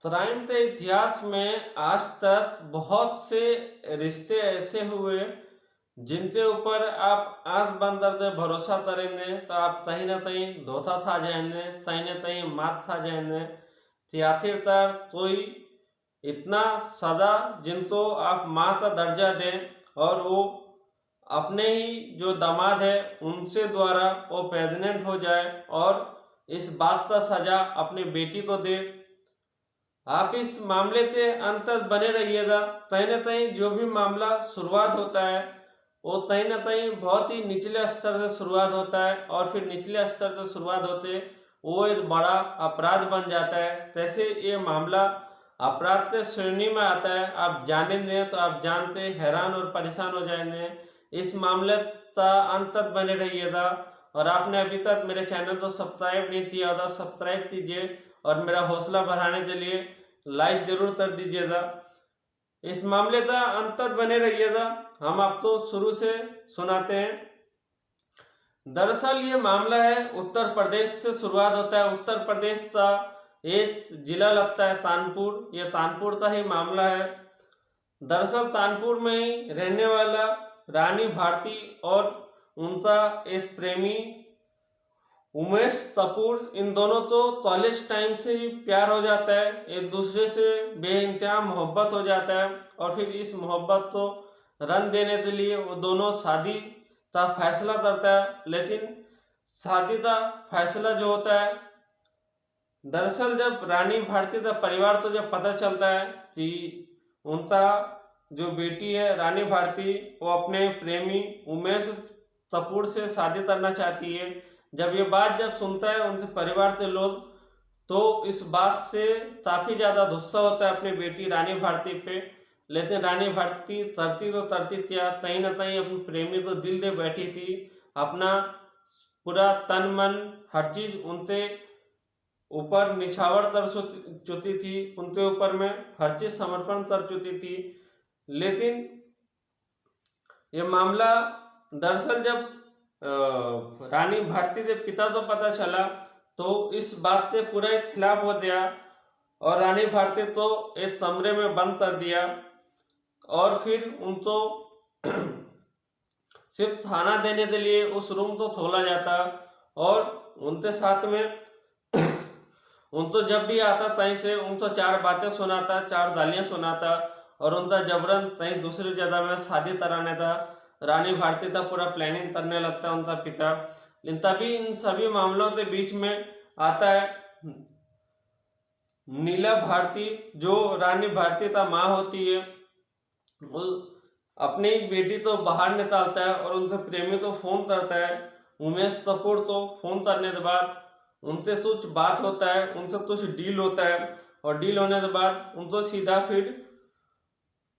Crime के इतिहास में आज तक बहुत से रिश्ते ऐसे हुए जिनके ऊपर आप आंख बंद करके भरोसा करेंगे तो आप कहीं ना कहीं धोखा खा जाएंगे, कहीं ना कहीं मात खा जाएंगे। तो आखिरकार कोई इतना सदा जिनको आप माँ का दर्जा दें और वो अपने ही जो दामाद है उनसे द्वारा वो प्रेग्नेंट हो जाए और इस बात का सजा अपनी बेटी को दे। आप इस मामले के अंत तक बने रहिएगा। कहीं ना कहीं जो भी मामला शुरुआत होता है वो कहीं ना कहीं बहुत ही निचले स्तर से शुरुआत होता है और फिर निचले स्तर से शुरुआत होते वो एक बड़ा अपराध बन जाता है। जैसे ये मामला अपराध के श्रेणी में आता है, आप जानेंगे तो आप जानते हैरान और परेशान हो जाएंगे। इस मामले का अंत तक बने रहिएगा। और आपने अभी तक मेरे चैनल को सब्सक्राइब नहीं किया होता, सब्सक्राइब कीजिए और मेरा हौसला बढ़ाने के लिए लाइक जरूर कर दीजिएगा। इस मामले का अंत तक बने रहिएगा। हम आपको शुरू से सुनाते हैं। दरअसल ये मामला है उत्तर प्रदेश से शुरुआत होता है। उत्तर प्रदेश का एक जिला लगता है कानपुर, ये कानपुर का ही मामला है। दरअसल कानपुर में ही रहने वाला रानी भारती और उनका एक प्रेमी उमेश कपूर, इन दोनों तो कॉलेज टाइम से ही प्यार हो जाता है, एक दूसरे से बेइंतहा मोहब्बत हो जाता है। और फिर इस मोहब्बत को रंग देने के लिए वो दोनों शादी का फैसला करता है। लेकिन शादी का फैसला जो होता है, दरअसल जब रानी भारती का परिवार तो जब पता चलता है कि उनका जो बेटी है रानी भारती वो अपने प्रेमी उमेश कपूर से शादी करना चाहती है, जब ये बात जब सुनता है उनके परिवार के लोग तो इस बात से काफी ज्यादा गुस्सा होता है अपनी बेटी रानी भारती पे। लेकिन रानी भारती तरती तो तरती क्या, कहीं ना कहीं अपनी प्रेमी को दिल दे बैठी थी, अपना पूरा तन मन हर चीज उनके ऊपर निछावर कर चुकी थी, उनके ऊपर में हर चीज समर्पण कर चुकी थी। लेकिन ये मामला दरअसल जब रानी भारती के पिता को पता चला तो इस बात से पूरा एक खिलाफ हो गया और रानी भारती तो एक कमरे में बंद कर दिया और फिर उनको सिर्फ थाना देने के लिए उस रूम को खोला जाता और उनके साथ में उनको जब भी आता कहीं से उनको चार बातें सुनाता, चार गालियां सुनाता और उनका जबरन कहीं दूसरी जगह में शादी कराने था। रानी भारती का पूरा प्लानिंग करने लगता है उनका पिता। लेकिन तभी इन सभी मामलों के बीच में आता है नीला भारती, जो रानी भारती का माँ होती है। वो अपनी बेटी तो बाहर निकालता है और उनसे प्रेमी को फोन करता है। उमेश कपूर को फोन करने के बाद उनसे कुछ बात होता है, उनसे कुछ डील होता है और डील होने के बाद उनको सीधा फिर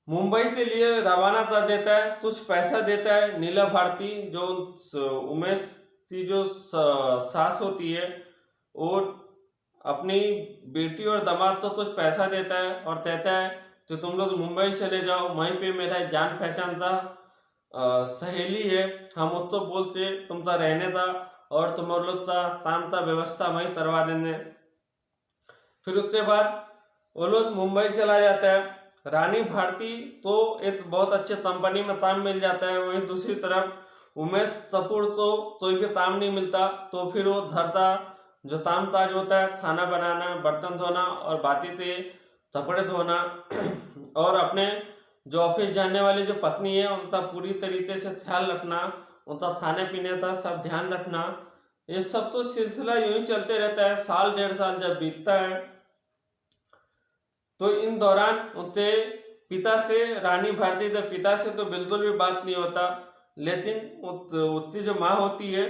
मुंबई के लिए रवाना कर देता है, कुछ पैसा देता है नीला भारती जो उमेश की जो सास होती है, और अपनी बेटी और दामाद को कुछ पैसा देता है और कहता है तो तुम लोग मुंबई चले जाओ, वहीं पे मेरा जान पहचान था सहेली है, हम उसको बोलते तुम तो रहने था और तुम लोग का काम का व्यवस्था वहीं करवा देंगे। फिर उसके बाद वो लोग मुंबई चला जाता है। रानी भारती तो एक बहुत अच्छे कंपनी में काम मिल जाता है, वहीं दूसरी तरफ उमेश कपूर तो कोई भी काम नहीं मिलता, तो फिर वो घर का जो काम काज होता है, खाना बनाना, बर्तन धोना और बाकी थे कपड़े धोना और अपने जो ऑफिस जाने वाली जो पत्नी है उनका पूरी तरीके से ख्याल रखना, उनका खाने पीने का सब ध्यान रखना, ये सब तो सिलसिला यूं ही चलते रहता है। साल डेढ़ साल जब बीतता है तो इन दौरान उनके पिता से, रानी भारती के पिता से तो बिल्कुल भी बात नहीं होता, लेकिन उसकी जो माँ होती है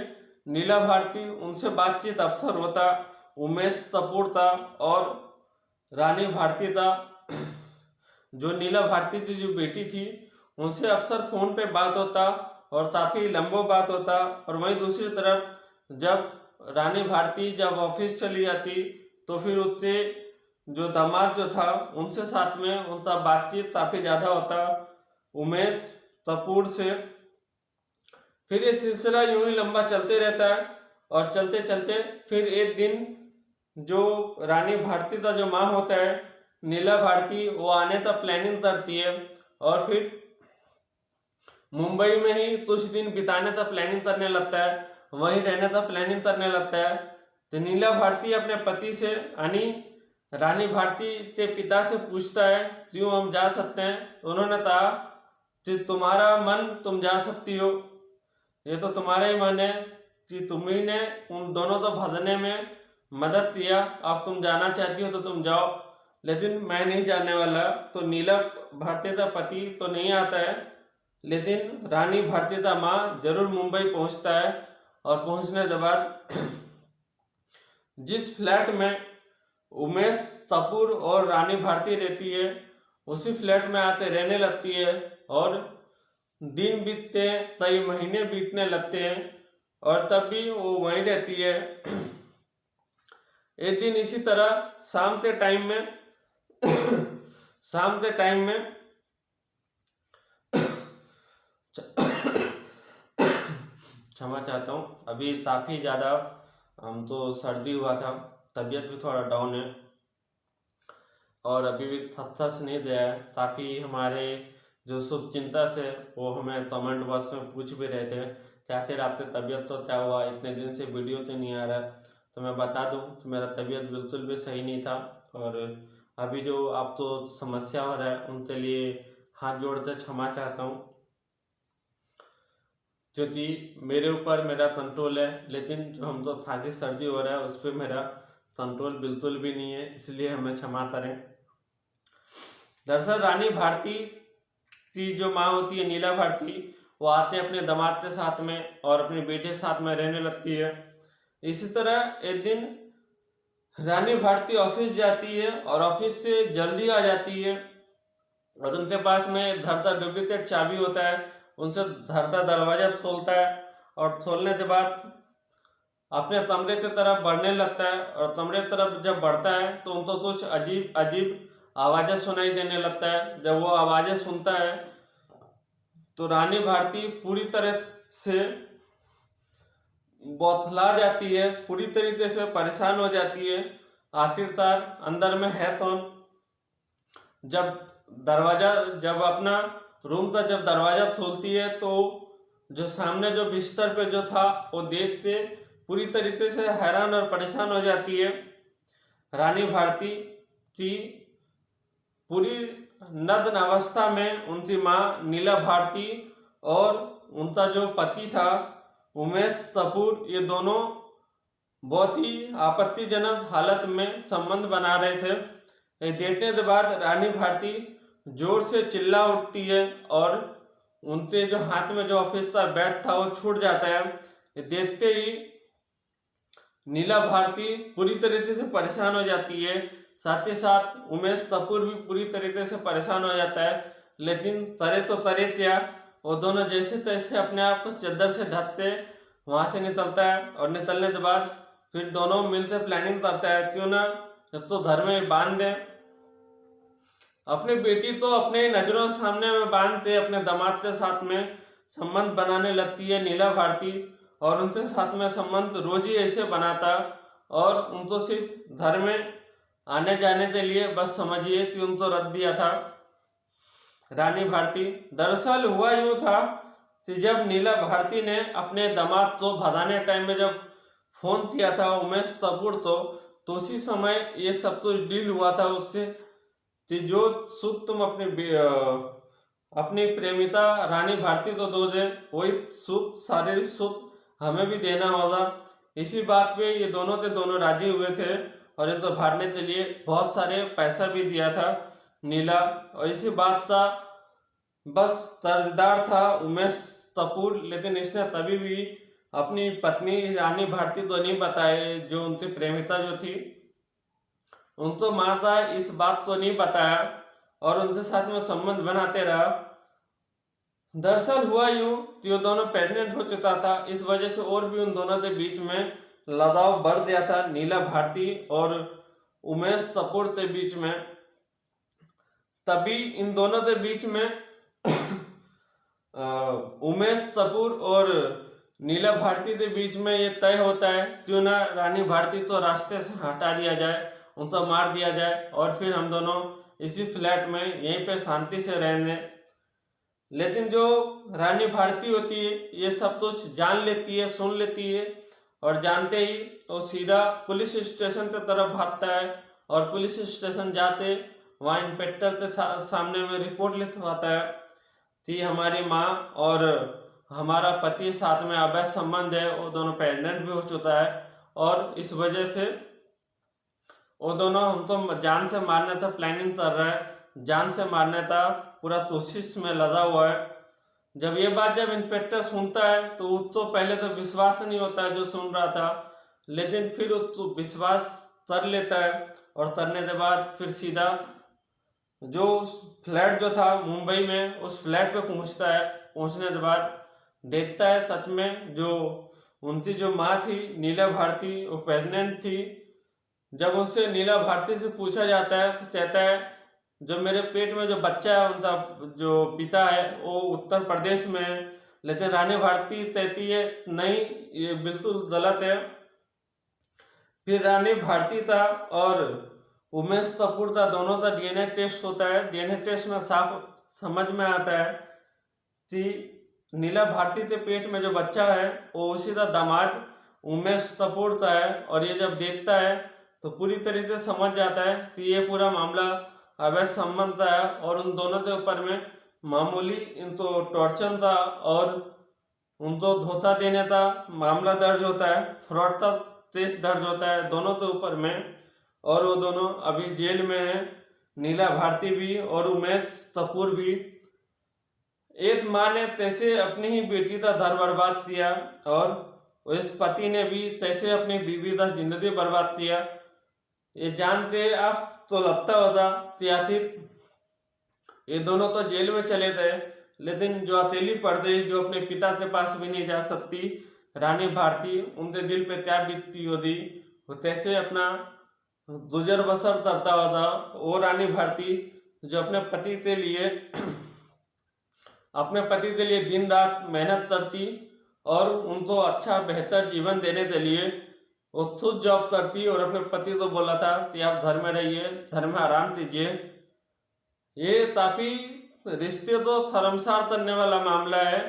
नीला भारती, उनसे बातचीत अक्सर होता। उमेश कपूर था और रानी भारती था, जो नीला भारती की जो बेटी थी उनसे अक्सर फोन पे बात होता और काफी लंबो बात होता। और वहीं दूसरी तरफ जब रानी भारती जब ऑफिस चली जाती तो फिर उससे जो दामाद जो था उनसे साथ में उनका बातचीत काफी ज्यादा होता उमेश कपूर से। फिर ये सिलसिला यूं ही लंबा चलते रहता है और चलते चलते फिर एक दिन जो रानी भारती का जो माँ होता है नीला भारती वो आने का प्लानिंग करती है और फिर मुंबई में ही कुछ दिन बिताने का प्लानिंग करने लगता है, वहीं रहने का प्लानिंग करने लगता है। तो नीला भारती अपने पति से यानी रानी भारती के पिता से पूछता है क्यों हम जा सकते हैं। तो उन्होंने कहा कि तुम्हारा मन, तुम जा सकती हो, ये तो तुम्हारा ही मन है कि तुम्ही ने उन दोनों को भजने में मदद किया, अब तुम जाना चाहती हो तो तुम जाओ, लेकिन मैं नहीं जाने वाला। तो नीला भारती का पति तो नहीं आता है, लेकिन रानी भारती का माँ जरूर मुंबई पहुंचता है। और पहुंचने के बाद जिस फ्लैट में उमेश कपूर और रानी भारती रहती है उसी फ्लैट में आते रहने लगती है। और दिन बीतते हैं, कई महीने बीतने लगते हैं और तब भी वो वहीं रहती है। एक दिन इसी तरह शाम के टाइम में क्षमा चाहता हूँ, अभी काफ़ी ज़्यादा हम तो सर्दी हुआ था, तबीयत भी थोड़ा डाउन है और अभी भी थस नहीं दिया है। काफ़ी हमारे जो शुभ चिंतक है वो हमें कमेंट बॉक्स में पूछ भी रहे थे क्या थे आपके तबीयत तो क्या हुआ, इतने दिन से वीडियो तो नहीं आ रहा। तो मैं बता दूं कि मेरा तबीयत बिल्कुल भी सही नहीं था और अभी जो आप तो समस्या हो रहा है उनके लिए हाथ जोड़कर क्षमा चाहता हूँ, क्योंकि मेरे ऊपर मेरा कंट्रोल है, लेकिन जो हम तो खांसी सर्दी हो रहा है उस पर मेरा कंट्रोल बिल्कुल भी नहीं है, इसलिए हमें क्षमा करें। दरअसल रानी भारती की जो माँ होती है नीला भारती, वो आते अपने दामाद के साथ में और अपने बेटे साथ में रहने लगती है। इसी तरह एक दिन रानी भारती ऑफिस जाती है और ऑफिस से जल्दी आ जाती है और उनके पास में धरता डुप्लीकेट चाबी होता है, उनसे धरता दरवाजा खोलता है और खोलने के बाद अपने कमरे की तरफ बढ़ने लगता है और कमरे की तरफ जब बढ़ता है तो उनको कुछ अजीब अजीब आवाज़ें सुनाई देने लगता है। जब वो आवाज़ें सुनता है तो रानी भारती पूरी तरह से बौखला जाती है, पूरी तरीके से परेशान हो जाती है। आखिरकार अंदर में है कौन, जब अपना रूम का जब दरवाजा खोलती है तो जो सामने जो बिस्तर पे जो था वो देख के पूरी तरीके से हैरान और परेशान हो जाती है। रानी भारती की पूरी नग्न अवस्था में उनकी माँ नीला भारती और उनका जो पति था उमेश कपूर, ये दोनों बहुत ही आपत्तिजनक हालत में संबंध बना रहे थे। ये देखने के बाद रानी भारती जोर से चिल्ला उठती है और उनके जो हाथ में जो ऑफिस का बैग था वो छूट जाता है। ये देखते ही नीला भारती पूरी तरीके से परेशान हो जाती है, साथ ही साथ उमेश कपूर भी पूरी तरीके से परेशान हो जाता है। लेकिन तरे तो तरे क्या, वो दोनों जैसे तैसे अपने आप को चद्दर से ढकते वहाँ से निकलता है और निकलने के बाद फिर दोनों मिलकर प्लानिंग करता है क्यों ना जब तो घर में बांध दें। अपनी बेटी तो अपने नज़रों सामने में बांधते अपने दामाद के साथ में संबंध बनाने लगती है नीला भारती और उनके साथ में संबंध रोज ही ऐसे बनाता और उनको सिर्फ घर में आने जाने के लिए बस समझिए कि उनको रख दिया था रानी भारती। दरअसल हुआ यूँ था कि जब नीला भारती ने अपने दामाद को भगाने टाइम में जब फोन किया था उमेश कपूर तो उसी समय ये सब कुछ डील हुआ था उससे कि जो सुख तुम अपनी प्रेमिका रानी भारती को दो दे वही सुख, शारीरिक सुख हमें भी देना होगा। इसी बात पे ये दोनों के दोनों राजी हुए थे और इनको भागने के लिए बहुत सारे पैसा भी दिया था नीला। और इसी बात का बस कर्जदार था उमेश कपूर, लेकिन इसने तभी भी अपनी पत्नी रानी भारती को नहीं बताए, जो उनकी प्रेमिका जो थी उनको माता इस बात को नहीं बताया और उनके साथ में संबंध बनाते रहा। दरअसल हुआ यूं कि वो दोनों प्रेग्नेंट हो चुका था, इस वजह से और भी उन दोनों के बीच में लगाव बढ़ गया था नीला भारती और उमेश कपूर के बीच में। तभी इन दोनों के बीच में उमेश कपूर और नीला भारती के बीच में ये तय होता है क्यों ना रानी भारती तो रास्ते से हटा दिया जाए, उनको मार दिया जाए और फिर हम दोनों इसी फ्लैट में यहीं पे शांति से रहने। लेकिन जो रानी भारती होती है ये सब कुछ जान लेती है, सुन लेती है, और जानते ही तो सीधा पुलिस स्टेशन की तरफ भागता है और पुलिस स्टेशन जाते वहाँ इंस्पेक्टर के सामने में रिपोर्ट लिखवाता है कि हमारी माँ और हमारा पति साथ में अवैध संबंध है, वो दोनों प्रेग्नेंट भी हो चुका है और इस वजह से वो दोनों हमको जान से मारने का प्लानिंग कर रहा है, जान से मारने का पूरा कोशिश में लगा हुआ है। जब ये बात जब इंस्पेक्टर सुनता है तो उसको पहले तो विश्वास नहीं होता है जो सुन रहा था, लेकिन फिर उसको विश्वास कर लेता है और करने के बाद फिर सीधा जो फ्लैट जो था मुंबई में उस फ्लैट पे पहुंचता है। पहुंचने के बाद देखता है सच में जो उनकी जो माँ थी नीला भारती वो प्रेग्नेंट थी। जब उससे नीला भारती से पूछा जाता है तो कहता है जो मेरे पेट में जो बच्चा है उनका जो पिता है वो उत्तर प्रदेश में है, लेकिन रानी भारती कहती है नहीं ये बिल्कुल गलत है। फिर रानी भारती था और उमेश कपूर था, दोनों का डीएनए टेस्ट होता है। डीएनए टेस्ट में साफ समझ में आता है कि नीला भारती के पेट में जो बच्चा है वो उसी का दामाद उमेश कपूर का है। और ये जब देखता है तो पूरी तरीके से समझ जाता है कि ये पूरा मामला अवैध संबंध था और उन दोनों के ऊपर में मामूली इनको टॉर्चर था और उनको धोखा देने का मामला दर्ज होता है, फ्रॉड का केस दर्ज होता है दोनों के ऊपर में, और वो दोनों अभी जेल में हैं, नीला भारती भी और उमेश कपूर भी। एक माँ ने तैसे अपनी ही बेटी का घर बर्बाद किया और उस पति ने भी तैसे अपनी बीवी का जिंदगी बर्बाद किया। ये जानते आप तो लगता होता कि आखिर ये दोनों तो जेल में चले गए, लेकिन जो अकेली पर्दे जो अपने पिता के पास भी नहीं जा सकती रानी भारती, उनके दिल पे क्या बीतती होती, वो कैसे अपना गुजर बसर करता होता वो रानी भारती जो अपने पति के लिए दिन रात मेहनत करती और उनको अच्छा बेहतर जीवन देने के लिए वो खुद जॉब करती और अपने पति को बोला था कि आप घर में रहिए, घर में आराम कीजिए। ये काफी रिश्ते तो शर्मसार करने वाला मामला है।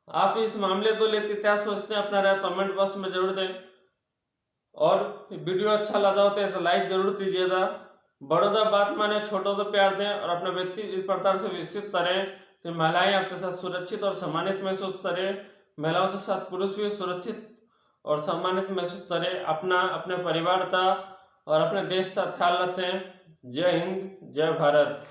आप इस मामले को लेकर क्या सोचते हैं अपना राय कमेंट बॉक्स में जरूर दें, और वीडियो अच्छा लगा हो तो इसे लाइक जरूर कीजिएगा। बड़ों का बात माने, छोटों को प्यार दें और अपने व्यक्ति इस प्रकार से विकसित करें तो महिलाएं आपके साथ सुरक्षित और सम्मानित महसूस करें, महिलाओं के साथ पुरुष भी सुरक्षित और सम्मानित महसूस करें। अपने परिवार का और अपने देश का ख्याल रखें। जय हिंद, जय भारत।